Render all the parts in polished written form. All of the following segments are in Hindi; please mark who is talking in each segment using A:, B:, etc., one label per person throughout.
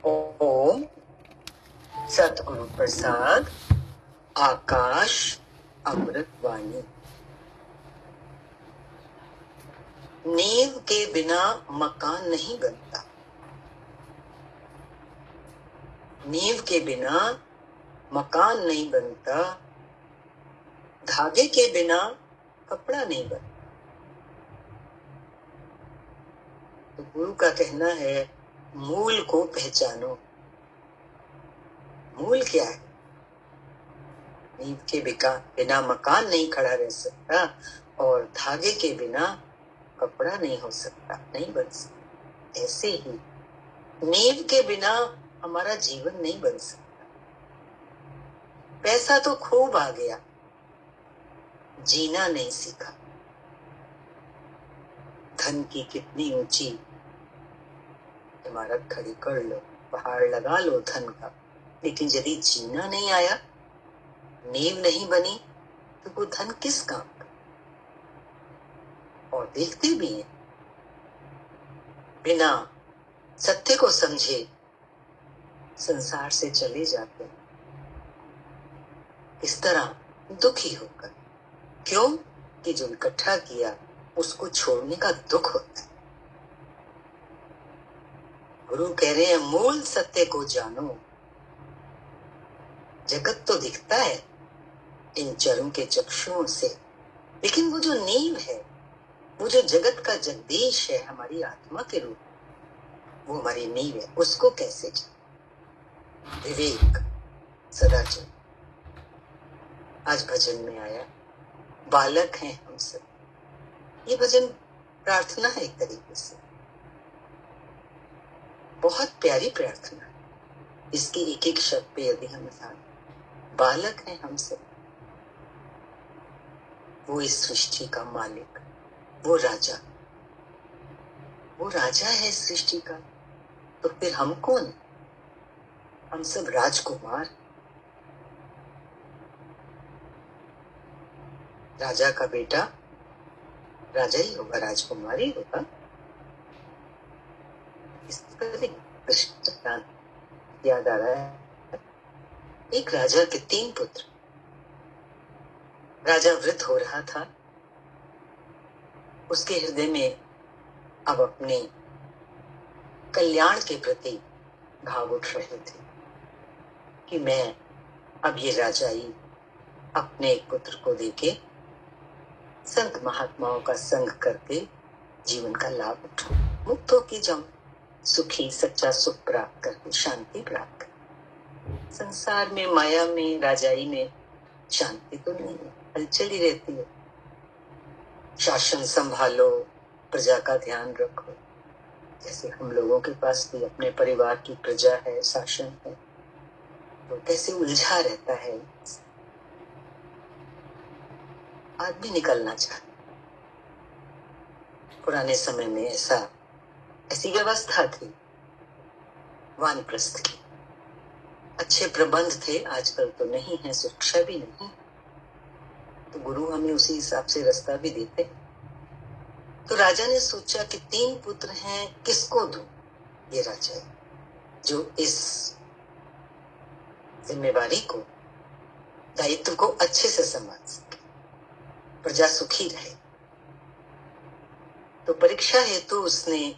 A: ओम सतगुरु प्रसाद आकाश अमृत वाणी। नींव के बिना मकान नहीं बनता। नींव के बिना मकान नहीं बनता। धागे के बिना कपड़ा नहीं बनता। तो गुरु का कहना है, मूल को पहचानो। मूल क्या है? नींव के बिना मकान नहीं खड़ा रह सकता और धागे के बिना कपड़ा नहीं हो सकता, नहीं बन सकता। ऐसे ही नींव के बिना हमारा जीवन नहीं बन सकता। पैसा तो खूब आ गया, जीना नहीं सीखा। धन की कितनी ऊंची इमारत खड़ी कर लो, पहाड़ लगा लो धन का, लेकिन यदि जीना नहीं आया, नींव नहीं बनी, तो वो धन किस काम का? और देखते भी हैं, बिना सत्य को समझे संसार से चले जाते हैं। इस तरह दुखी होकर। क्यों? कि जो इकट्ठा किया उसको छोड़ने का दुख होता है। गुरु कह रहे हैं, मूल सत्य को जानो। जगत तो दिखता है इन चरों के चक्षुओं से, लेकिन वो जो नींव है, वो जो जगत का जगदीश है, हमारी आत्मा के रूप, वो हमारी नींव है। उसको कैसे जाने? विवेक सदाचार। आज भजन में आया, बालक हैं हम सब। ये भजन प्रार्थना है एक तरीके से, बहुत प्यारी प्रार्थना है। इसके एक एक शब्द पे यदि हम ध्यान, बालक हैं हम सब। वो इस सृष्टि का मालिक, वो राजा, वो राजा है सृष्टि का। तो फिर हम कौन? हम सब राजकुमार। राजा का बेटा राजा ही होगा, राजकुमार ही होगा। इस पर एक दृष्टांत याद आ रहा है। एक राजा के 3 पुत्र। राजा वृद्ध हो रहा था। उसके हृदय में अब अपने कल्याण के प्रति भाव उठ रहे थे कि मैं अब ये राजाई अपने एक पुत्र को देके संत महात्माओं का संग करके जीवन का लाभ उठाऊं, मुक्त होके जाऊं, सुखी सच्चा सुख प्राप्त करके शांति प्राप्त कर। संसार में, माया में, राजाई में शांति तो नहीं है, हलचल ही रहती है। शासन संभालो, प्रजा का ध्यान रखो। जैसे हम लोगों के पास भी अपने परिवार की प्रजा है, शासन है, तो कैसे उलझा रहता है। आदमी निकलना चाहता। पुराने समय में ऐसी व्यवस्था थी, वानप्रस्थ की। अच्छे प्रबंध थे, आजकल तो नहीं है, शिक्षा भी नहीं। तो गुरु हमें उसी हिसाब से रास्ता भी देते। तो राजा ने सोचा कि 3 पुत्र हैं, किसको दूं ये राजा, जो इस जिम्मेवारी को, दायित्व को अच्छे से संभाल सके, प्रजा सुखी रहे। तो परीक्षा हेतु उसने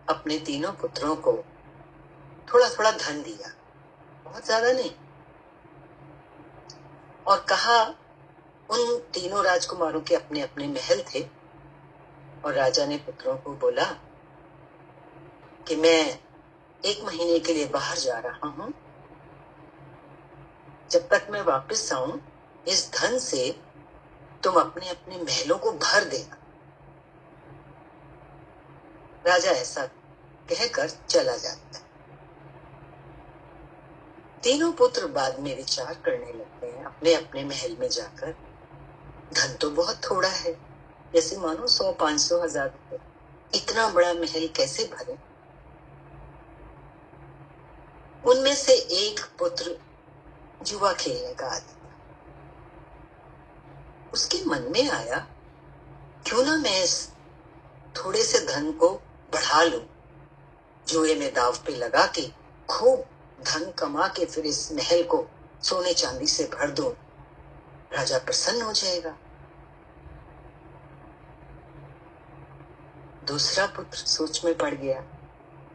A: अपने 3 पुत्रों को थोड़ा थोड़ा धन दिया, बहुत ज्यादा नहीं, और कहा, उन 3 राजकुमारों के अपने अपने महल थे, और राजा ने पुत्रों को बोला कि मैं 1 महीने के लिए बाहर जा रहा हूं, जब तक मैं वापस आऊं, इस धन से तुम अपने अपने महलों को भर देना। राजा ऐसा कहकर चला जाता है। 3 पुत्र बाद में विचार करने लगते हैं अपने अपने महल में जाकर, धन तो बहुत थोड़ा है, जैसे मानो 100, 500, 1000 रुपए, इतना बड़ा महल कैसे भरे। उनमें से एक पुत्र जुआ खेलने का आदि था। उसके मन में आया, क्यों ना मैं इस थोड़े से धन को बढ़ा लूं, जुए में दाव पे लगा के खूब धन कमा के फिर इस महल को सोने चांदी से भर दूं, राजा प्रसन्न हो जाएगा। दूसरा पुत्र सोच में पड़ गया,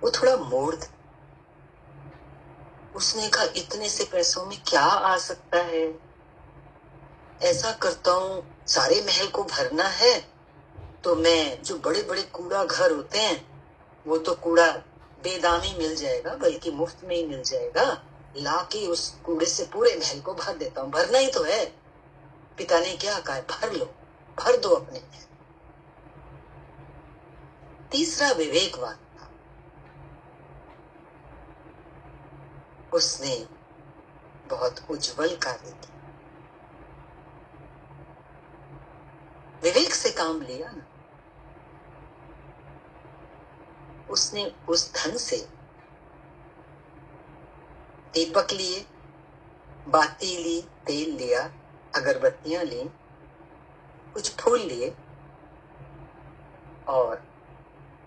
A: वो थोड़ा मूढ़ था। उसने कहा इतने से पैसों में क्या आ सकता है, ऐसा करता हूं, सारे महल को भरना है तो मैं, जो बड़े बड़े कूड़ा घर होते हैं वो तो कूड़ा बेदामी मिल जाएगा, बल्कि मुफ्त में ही मिल जाएगा, लाके उस कूड़े से पूरे महल को भर देता हूं। भरना ही तो है, पिता ने क्या कहा, भर लो, भर दो अपने महल। तीसरा विवेकवान था, उसने बहुत उज्जवल कार्य किया, विवेक से काम लिया ना। उसने उस धन से दीपक लिए, बाती ली, तेल लिया, अगरबत्तियां ली, कुछ फूल लिए और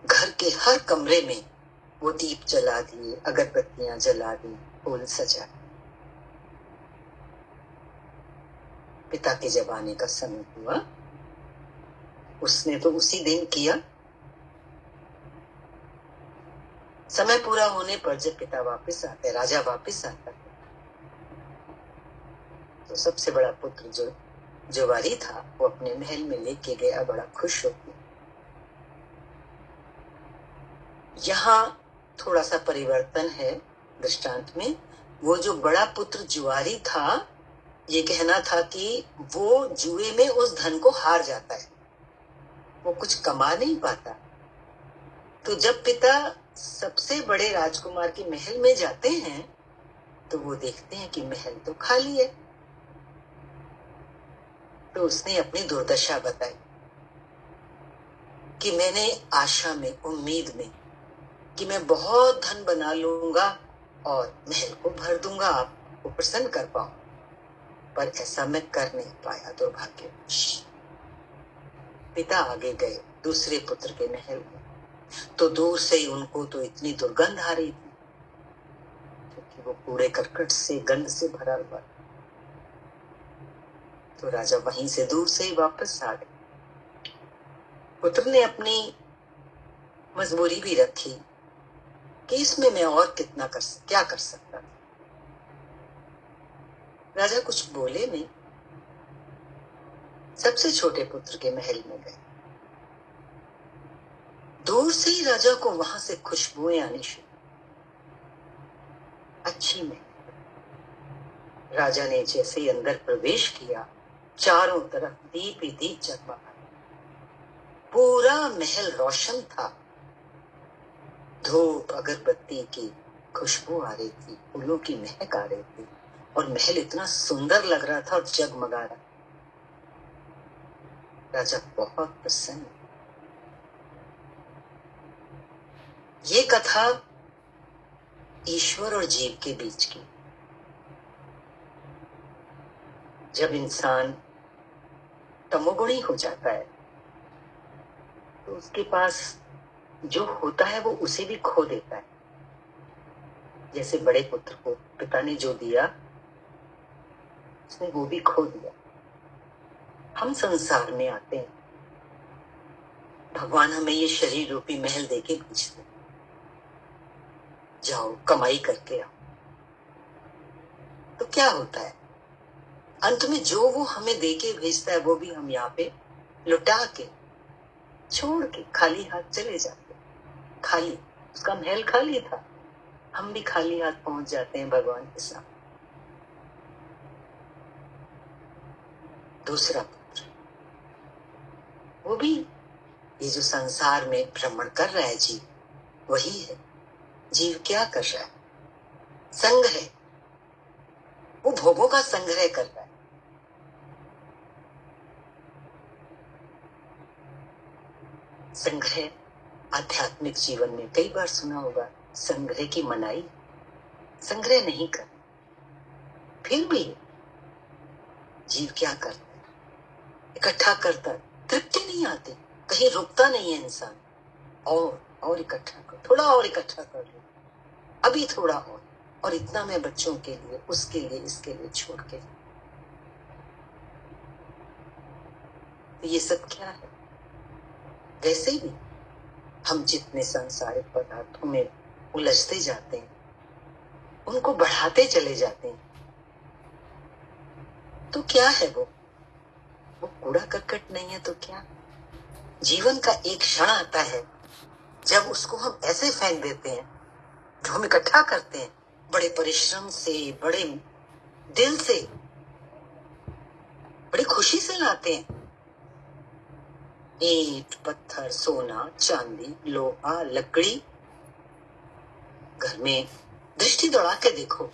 A: घर के हर कमरे में वो दीप जला दिए, अगरबत्तियां जला दी, फूल सजा। पिता के जब आने का समय हुआ, उसने तो उसी दिन किया। समय पूरा होने पर जब पिता वापस आते, राजा वापस आता है, तो सबसे बड़ा पुत्र जो जुवारी था वो अपने महल में लेके गया, बड़ा खुश होकर। यहाँ थोड़ा सा परिवर्तन है दृष्टांत में। वो जो बड़ा पुत्र जुआरी था, ये कहना था कि वो जुए में उस धन को हार जाता है, वो कुछ कमा नहीं पाता। तो जब पिता सबसे बड़े राजकुमार के महल में जाते हैं तो वो देखते हैं कि महल तो खाली है। तो उसने अपनी दुर्दशा बताई कि मैंने आशा में, उम्मीद में कि मैं बहुत धन बना लूंगा और महल को भर दूंगा, आपको प्रसन्न कर पाऊं, पर ऐसा मैं कर नहीं पाया, दुर्भाग्यवश। पिता आगे गए दूसरे पुत्र के महल में, तो दूर से ही उनको तो इतनी दुर्गंध आ रही थी क्योंकि वो कूड़े करकट से, गंध से भरा हुआ। तो राजा वहीं से दूर से ही वापस आ गए। पुत्र ने अपनी मजबूरी भी रखी कि इसमें मैं और क्या कर सकता था। राजा कुछ बोले नहीं, सबसे छोटे पुत्र के महल में गए। दूर से ही राजा को वहां से खुशबुएं आनी शुरू, अच्छी में। राजा ने जैसे ही अंदर प्रवेश किया, चारों तरफ दीप ही दीप जगमगा, पूरा महल रोशन था। धूप अगरबत्ती की खुशबू आ रही थी, फूलों की महक आ रही थी और महल इतना सुंदर लग रहा था और जगमगा रहा। राजा बहुत प्रसन्न। ये कथा ईश्वर और जीव के बीच की। जब इंसान तमोगुणी हो जाता है तो उसके पास जो होता है वो उसे भी खो देता है। जैसे बड़े पुत्र को पिता ने जो दिया उसने वो भी खो दिया। हम संसार में आते हैं, भगवान हमें ये शरीर रूपी महल देके भेजते, जाओ कमाई करके आओ। तो क्या होता है, अंत में जो वो हमें देके भेजता है वो भी हम यहाँ पे लुटा के, छोड़ के खाली हाथ चले जाते। खाली, उसका महल खाली था, हम भी खाली हाथ पहुंच जाते हैं भगवान के साथ। दूसरा पुत्र, वो भी ये जो संसार में भ्रमण कर रहा है जीव, वही है। जीव क्या कर रहा है, संग्रह, वो भोगों का संग्रह कर रहा है। संग्रह आध्यात्मिक जीवन में कई बार सुना होगा, संग्रह की मनाही, संग्रह नहीं कर। फिर भी जीव क्या करता है, इकट्ठा करता है, तृप्ति नहीं आती, कहीं रुकता नहीं है इंसान। और इकट्ठा कर, थोड़ा और इकट्ठा कर लो, अभी थोड़ा और इतना मैं बच्चों के लिए, उसके लिए, इसके लिए छोड़ के। तो ये सब क्या है? वैसे ही हम जितने सांसारिक पदार्थों में उलझते जाते हैं, उनको बढ़ाते चले जाते हैं, तो क्या है वो कूड़ा करकट नहीं है तो क्या? जीवन का एक क्षण आता है जब उसको हम ऐसे फेंक देते हैं, जो हम इकट्ठा करते हैं बड़े परिश्रम से, बड़े दिल से, बड़ी खुशी से लाते हैं। ईंट, पत्थर, सोना, चांदी, लोहा, लकड़ी। घर में दृष्टि दौड़ा के देखो,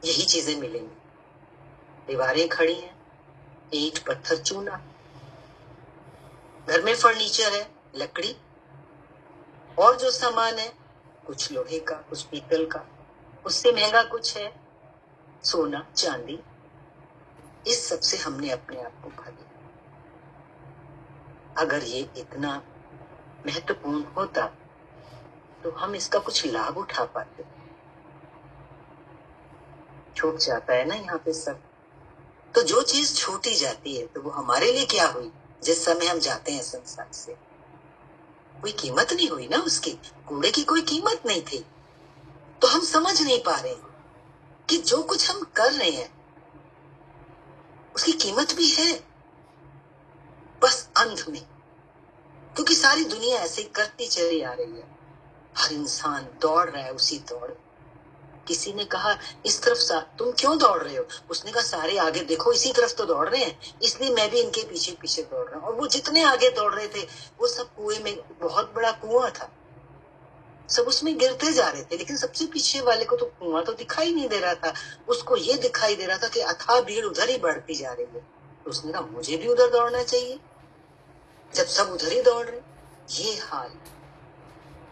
A: यही चीजें मिलेंगी। दीवारें खड़ी हैं, ईंट, पत्थर, चूना। घर में फर्नीचर है, लकड़ी, और जो सामान है कुछ लोहे का, कुछ पीतल का, उससे महंगा कुछ है सोना, चांदी। इस सब से हमने अपने आप को भर लिया। अगर ये इतना महत्वपूर्ण होता तो हम इसका कुछ लाभ उठा पाते। छूट जाता है ना यहाँ पे सब। तो जो चीज छूटी जाती है तो वो हमारे लिए क्या हुई? जिस समय हम जाते हैं संसार से, कोई कीमत नहीं हुई ना उसकी। कूड़े की कोई कीमत नहीं थी। तो हम समझ नहीं पा रहे कि जो कुछ हम कर रहे हैं उसकी कीमत भी है, बस अंत में। क्योंकि सारी दुनिया ऐसे ही करती चली आ रही है। हर इंसान दौड़ रहा है उसी दौड़। किसी ने कहा इस तरफ तुम क्यों दौड़ रहे हो? उसने कहा सारे आगे देखो इसी तरफ तो दौड़ रहे हैं, इसलिए मैं भी इनके पीछे पीछे दौड़ रहा हूँ। और वो जितने आगे दौड़ रहे थे वो सब कुएं में, बहुत बड़ा कुआं था, सब उसमें गिरते जा रहे थे। लेकिन सबसे पीछे वाले को तो कुआं तो दिखाई नहीं दे रहा था। उसको ये दिखाई दे रहा था कि अथाह भीड़ उधर ही बढ़ती जा रही है। तो उसने कहा मुझे भी उधर दौड़ना चाहिए, जब सब उधर ही दौड़ रहे। ये हाल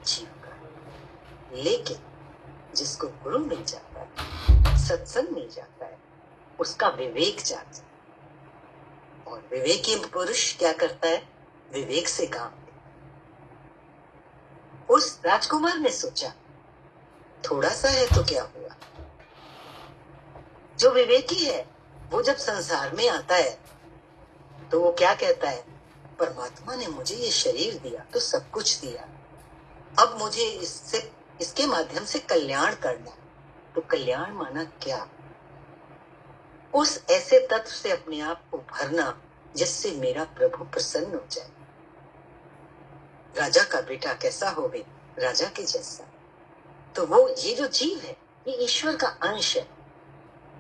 A: जीव का। लेकिन जिसको गुरु मिल जाता है, सत्संग मिल जाता है, उसका विवेक जागता है। और विवेकी पुरुष क्या करता है? विवेक से काम ले। उस राजकुमार ने सोचा थोड़ा सा है तो क्या हुआ। जो विवेकी है वो जब संसार में आता है तो वो क्या कहता है? परमात्मा ने मुझे ये शरीर दिया तो सब कुछ दिया, अब मुझे इसके माध्यम से कल्याण करना। तो कल्याण माना क्या? उस ऐसे तत्व से अपने आप को भरना जिससे मेरा प्रभु प्रसन्न हो जाए। राजा का बेटा कैसा होवे? राजा के जैसा। तो वो ये जो जीव है ये ईश्वर का अंश है।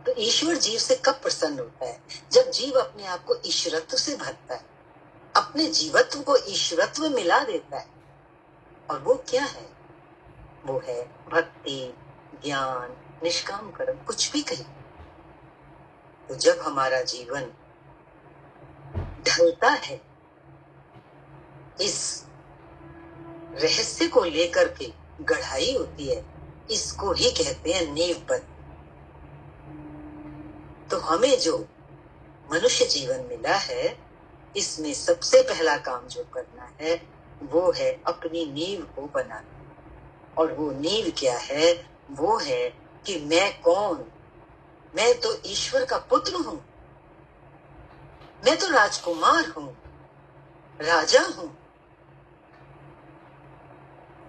A: तो ईश्वर जीव से कब प्रसन्न होता है? जब जीव अपने आप को ईश्वरत्व से भरता है, अपने जीवत्व को ईश्वरत्व मिला देता है। और वो क्या है? वो है भक्ति, ज्ञान, निष्काम कर्म, कुछ भी कहीं। तो जब हमारा जीवन ढलता है इस रहस्य को लेकर के, गढ़ाई होती है, इसको ही कहते हैं नींवबद्ध। तो हमें जो मनुष्य जीवन मिला है इसमें सबसे पहला काम जो करना है वो है अपनी नींव को बनाना। और वो नींव क्या है? वो है कि मैं कौन? मैं तो ईश्वर का पुत्र हूं, मैं तो राजकुमार हूं, राजा हूं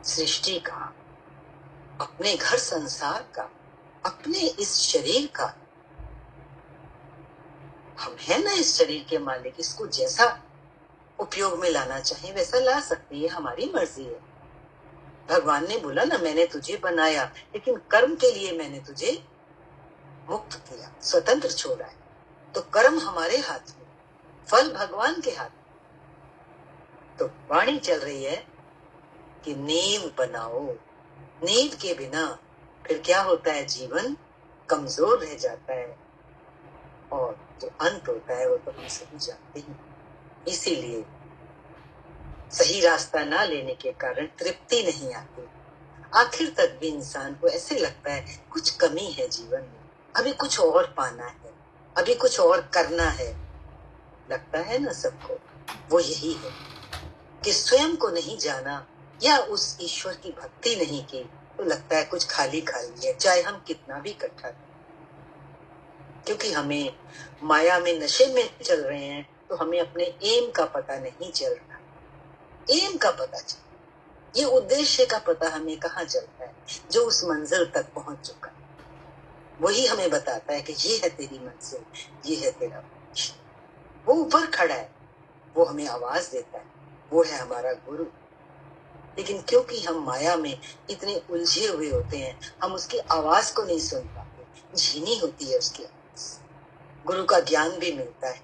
A: सृष्टि का, अपने घर संसार का, अपने इस शरीर का। हम है ना इस शरीर के मालिक, इसको जैसा उपयोग में लाना चाहे वैसा ला सकते हैं, हमारी मर्जी है। भगवान ने बोला ना मैंने तुझे बनाया लेकिन कर्म के लिए मैंने तुझे मुक्त किया, स्वतंत्र छोड़ा है। तो कर्म हमारे हाथ में, फल भगवान के हाथ में। तो वाणी चल रही है कि नींव बनाओ। नींव के बिना फिर क्या होता है? जीवन कमजोर रह जाता है और जो अंत होता है वो तो हम सभी जानते हैं। इसीलिए सही रास्ता ना लेने के कारण तृप्ति नहीं आती। आखिर तक भी इंसान को ऐसे लगता है कुछ कमी है जीवन में, अभी कुछ और पाना है, अभी कुछ और करना है। लगता है ना सबको। वो यही है कि स्वयं को नहीं जाना या उस ईश्वर की भक्ति नहीं की तो लगता है कुछ खाली खाली है, चाहे हम कितना भी इकट्ठा करें। क्योंकि हमें माया में नशे में चल रहे हैं तो हमें अपने एम का पता नहीं चल रहा। एम का पता चल, ये उद्देश्य का पता हमें कहाँ चलता है? जो उस मंजिल तक पहुंच चुका है वही हमें बताता है कि ये है तेरी मंजिल, ये है तेरा उद्देश्य। वो ऊपर खड़ा है, वो हमें आवाज देता है, वो है हमारा गुरु। लेकिन क्योंकि हम माया में इतने उलझे हुए होते हैं, हम उसकी आवाज को नहीं सुन पाते। झीनी होती है उसकी आवाज। गुरु का ज्ञान भी मिलता है,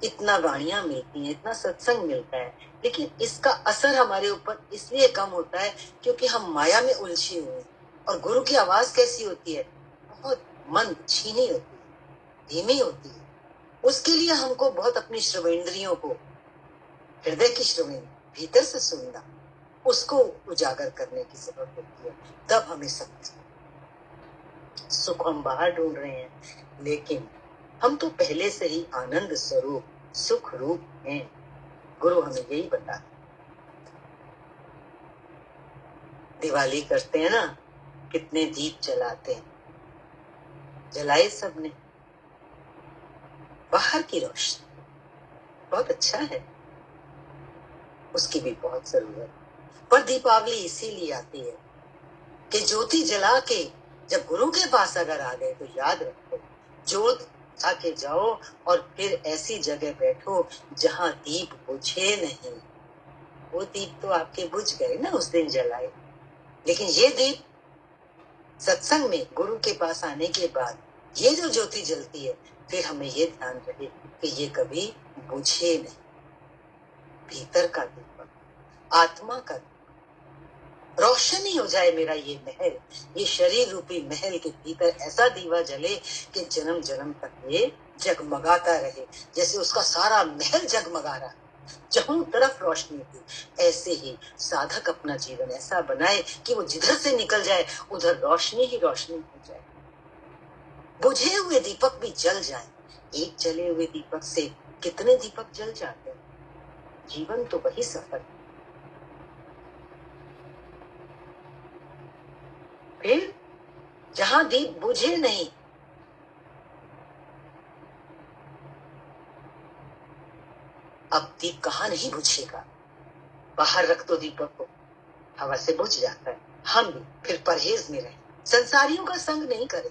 A: इतना वाणियां मिलती हैं, इतना सत्संग मिलता है, लेकिन इसका असर हमारे ऊपर इसलिए कम होता है क्योंकि हम माया में उलझे हुए हैं। और गुरु की आवाज कैसी होती है? बहुत मंद, छीनी होती है, धीमी होती है। उसके लिए हमको बहुत अपनी श्रवणेंद्रियों को, हृदय की श्रवणेंद्रियों, भीतर से सुनना, उसको उजागर करने की जरूरत होती है। तब हमें समझ, सुख हम बाहर ढूंढ रहे हैं, लेकिन हम तो पहले से ही आनंद स्वरूप सुख रूप हैं। गुरु हमें यही बताता। दिवाली करते हैं ना, कितने दीप जलाते हैं, जलाए सबने। बाहर की रोशनी बहुत अच्छा है, उसकी भी बहुत जरूरत, पर दीपावली इसीलिए आती है कि ज्योति जला के जब गुरु के पास अगर आ गए तो याद रखो, ज्योत आके जाओ और फिर ऐसी जगह बैठो जहां दीप बुझे नहीं। वो दीप तो आपके बुझ गए ना उस दिन जलाए, लेकिन ये दीप सत्संग में गुरु के पास आने के बाद ये जो ज्योति जलती है, फिर हमें ये ध्यान रहे कि ये कभी बुझे नहीं। भीतर का दीपक, आत्मा का दीपक, रोशनी हो जाए मेरा ये महल, ये शरीर रूपी महल के भीतर ऐसा दीवा जले कि जन्म जन्म तक ये जगमगाता रहे, जैसे उसका सारा महल जगमगा रहा, जहां तरफ रोशनी थी। ऐसे ही साधक अपना जीवन ऐसा बनाए कि वो जिधर से निकल जाए उधर रोशनी ही रोशनी हो जाए, बुझे हुए दीपक भी जल जाए। एक जले हुए दीपक से कितने दीपक जल जाते हैं। जीवन तो वही सफल। फिर जहां दीप बुझे नहीं, अब दीप कहां नहीं बुझेगा, बाहर रख दो दीपक को, हवा से बुझ जाता है। हम भी फिर परहेज में रहे, संसारियों का संग नहीं करें,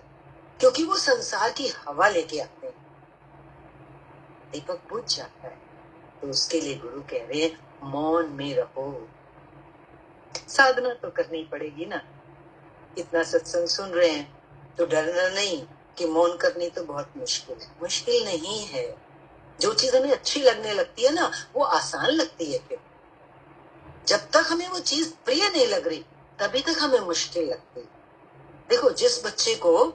A: क्योंकि वो संसार की हवा लेके आते हैं, दीपक बुझ जाता है। तो उसके लिए गुरु कह रहे हैं मौन में रहो। साधना तो करनी पड़ेगी ना, इतना सत्संग सुन रहे हैं तो डरना नहीं कि मौन करनी तो बहुत मुश्किल है। मुश्किल नहीं है, जो चीज हमें अच्छी लगने लगती है ना वो आसान लगती है। फिर जब तक हमें वो चीज प्रिय नहीं लग रही तभी तक हमें मुश्किल लगती है। देखो, जिस बच्चे को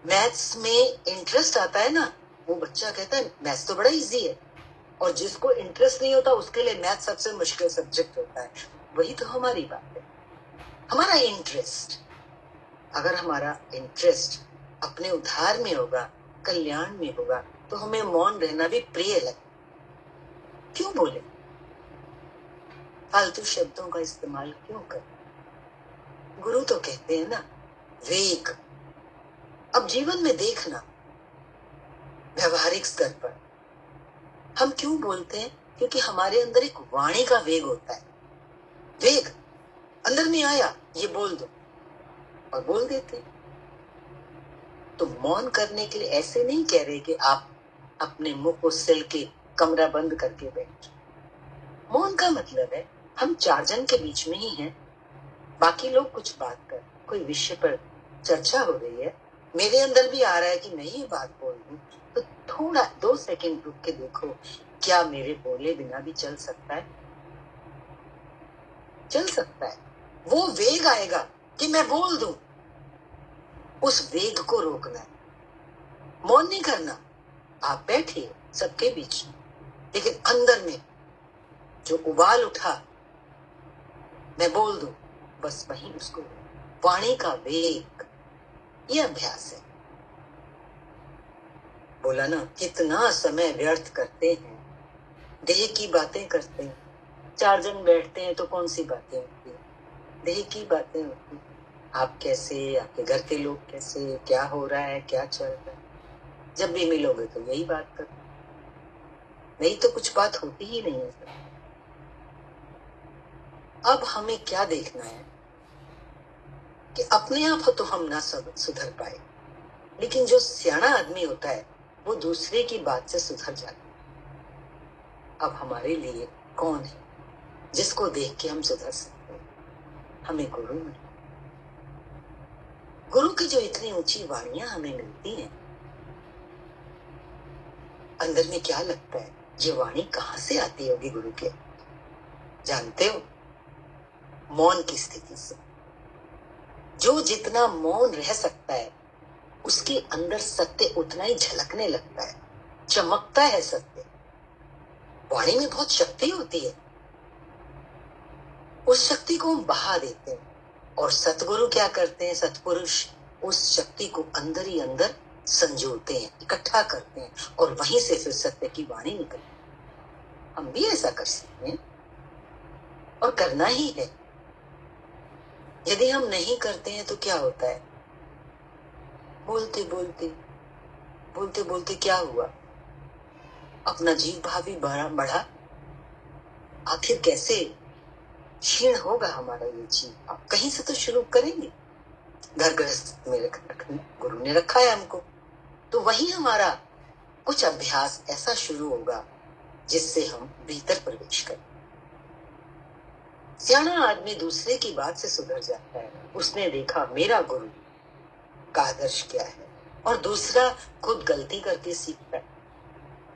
A: मैथ्स में इंटरेस्ट आता है ना, वो बच्चा कहता है मैथ्स तो बड़ा इजी है, और जिसको इंटरेस्ट नहीं होता उसके लिए मैथ सबसे मुश्किल सब्जेक्ट होता है। वही तो हमारी बात है, हमारा इंटरेस्ट। अगर हमारा इंटरेस्ट अपने उद्धार में होगा, कल्याण में होगा, तो हमें मौन रहना भी प्रिय लगे। क्यों बोले, फालतू शब्दों का इस्तेमाल क्यों कर? गुरु तो कहते हैं ना वेग। अब जीवन में देखना, व्यवहारिक स्तर पर हम क्यों बोलते हैं? क्योंकि हमारे अंदर एक वाणी का वेग होता है। वेग अंदर में आया, ये बोल दो, और बोल देते। तो मौन करने के लिए ऐसे नहीं कह रहे कि आप अपने मुंह को सिल के कमरा बंद करके बैठ। मौन का मतलब है हम चार जन के बीच में ही हैं, बाकी लोग कुछ बात कर, कोई विषय पर चर्चा हो रही है, मेरे अंदर भी आ रहा है कि मैं ये बात बोल दूं, तो थोड़ा 2 सेकंड रुक के देखो, क्या मेरे बोले बिना भी चल सकता है? चल सकता है। वो वेग आएगा कि मैं बोल दूं, उस वेग को रोकना है, मौन नहीं करना। आप बैठिए सबके बीच में, लेकिन अंदर में जो उबाल उठा, मैं बोल दूं, बस वही उसको, वाणी का वेग, ये अभ्यास है। बोला ना, कितना समय व्यर्थ करते हैं, देह की बातें करते हैं, 4 जन बैठते हैं तो कौन सी बातें होती है? देह की बातें होती है। आप कैसे, आपके घर के लोग कैसे, क्या हो रहा है, क्या चल रहा है। जब भी मिलोगे तो यही बात करो, नहीं तो कुछ बात होती ही नहीं है सर। अब हमें क्या देखना है कि अपने आप तो हम ना सब सुधर पाए, लेकिन जो सियाना आदमी होता है वो दूसरे की बात से सुधर जाता है। अब हमारे लिए कौन है जिसको देख के हम सुधर सकते हैं? हमें गुरु मिले। गुरु की जो इतनी ऊंची वाणियां हमें मिलती हैं, अंदर में क्या लगता है ये वाणी कहां से आती होगी गुरु के? जानते हो? मौन की स्थिति से। जो जितना मौन रह सकता है उसके अंदर सत्य उतना ही झलकने लगता है, चमकता है सत्य। वाणी में बहुत शक्ति होती है, उस शक्ति को हम बहा देते हैं। और सतगुरु क्या करते हैं? सतपुरुष उस शक्ति को अंदर ही अंदर संजोते हैं, इकट्ठा करते हैं, और वहीं से फिर सत्य की वाणी निकलती है। हम भी ऐसा कर सकते हैं और करना ही है। यदि हम नहीं करते हैं तो क्या होता है? बोलते बोलते बोलते बोलते क्या हुआ? अपना जीव भाव भी बढ़ा। आखिर कैसे क्षीण होगा हमारा ये जीव भाव? कहीं से तो शुरू करेंगे। घर गृहस्थ में गुरु ने रखा है हमको, तो वही हमारा कुछ अभ्यास ऐसा शुरू होगा जिससे हम भीतर प्रवेश करें। सियाना आदमी दूसरे की बात से सुधर जाता है। उसने देखा मेरा गुरु का आदर्श क्या है, और दूसरा खुद गलती करके सीखता है।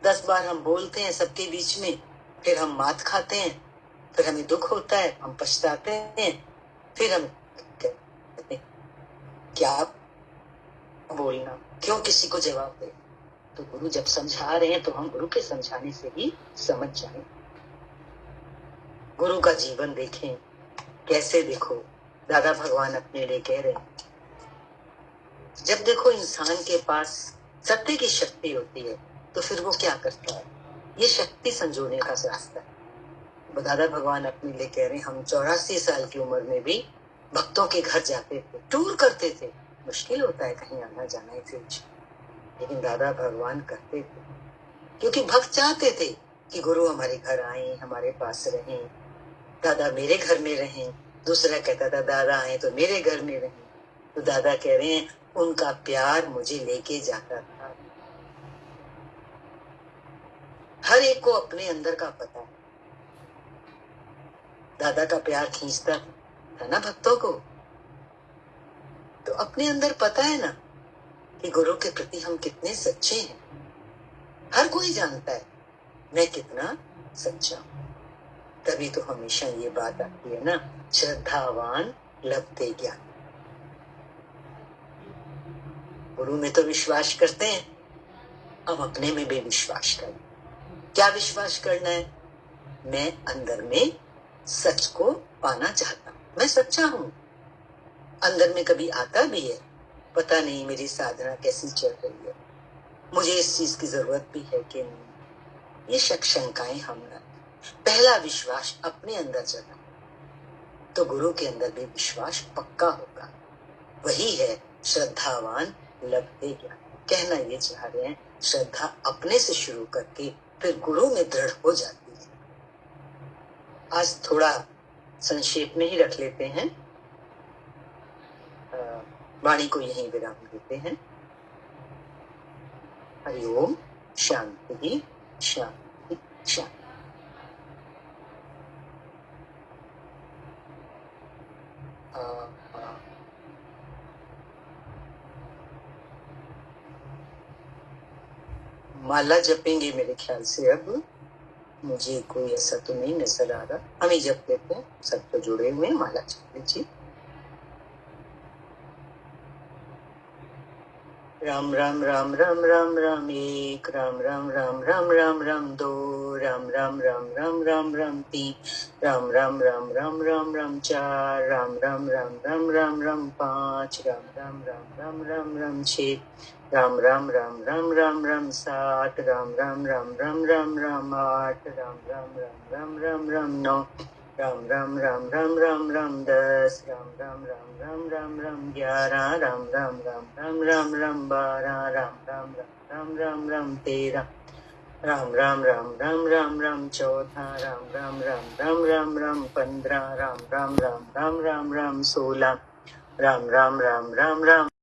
A: 10 बार हम बोलते हैं सबके बीच में, फिर हम मात खाते हैं, फिर हमें दुख होता है, हम पछताते हैं, फिर हम कहते हैं क्या बोलना, क्यों किसी को जवाब दे। तो गुरु जब समझा रहे हैं तो हम गुरु के समझाने से ही समझ जाएं। गुरु का जीवन देखें, कैसे देखो। दादा भगवान अपने लिए कह रहे हैं, जब देखो इंसान के पास सत्य की शक्ति होती है तो फिर वो क्या करता है? ये शक्ति संजोने का रास्ता है। दादा भगवान अपने लिए कह रहे हैं, हम 84 साल की उम्र में भी भक्तों के घर जाते थे, टूर करते थे। मुश्किल होता है कहीं आना जाना है, लेकिन दादा भगवान करते थे क्योंकि भक्त चाहते थे कि गुरु हमारे घर आए, हमारे पास रहें, दादा मेरे घर में रहें। दूसरा कहता था दादा आए तो मेरे घर में रहें। तो दादा कह रहे हैं उनका प्यार मुझे लेके जाता था। हर एक को अपने अंदर का पता है। दादा का प्यार खींचता था ना भक्तों को, तो अपने अंदर पता है ना कि गुरु के प्रति हम कितने सच्चे हैं। हर कोई जानता है मैं कितना सच्चा हूं। तभी तो हमेशा ये बात आती है ना, श्रद्धावान लभते ज्ञान। गुरु में तो विश्वास करते हैं, अब अपने में भी विश्वास करें। क्या विश्वास करना है? मैं अंदर में सच को पाना चाहता हूं, मैं सच्चा हूं। अंदर में कभी आता भी है, पता नहीं मेरी साधना कैसी चल रही है, मुझे इस चीज की जरूरत भी है कि नहीं। ये शक शंकाएं हम न, पहला विश्वास अपने अंदर जगा तो गुरु के अंदर भी विश्वास पक्का होगा। वही है श्रद्धावान लभते ज्ञान। कहना ये चाह रहे हैं, श्रद्धा अपने से शुरू करके फिर गुरु में दृढ़ हो जाती है। आज थोड़ा संक्षेप में ही रख लेते हैं, वाणी को यहीं विराम देते हैं। हरिओम, शांति शांति शांति। माला जपेंगे मेरे ख्याल से। अब मुझे कोई ऐसा तो नहीं नजर आ रहा, हम ही जप लेते हैं। सब तो जुड़े हुए हैं, माला जप लीजिए। राम राम राम राम राम राम एक, राम राम राम राम राम राम दो, राम राम राम राम राम राम तीन, राम राम राम राम राम राम चार, राम राम राम राम राम राम पाँच, राम राम राम राम राम राम छः, राम राम राम राम राम राम सात, राम राम राम राम राम राम आठ, राम राम राम राम राम राम नौ, राम राम राम राम राम राम 10, राम राम राम राम राम राम 11, राम राम राम राम राम राम 12, राम राम राम राम राम राम 13, राम राम राम राम राम राम 14, राम राम राम राम राम राम 15, राम राम राम राम राम राम 16, राम राम राम राम राम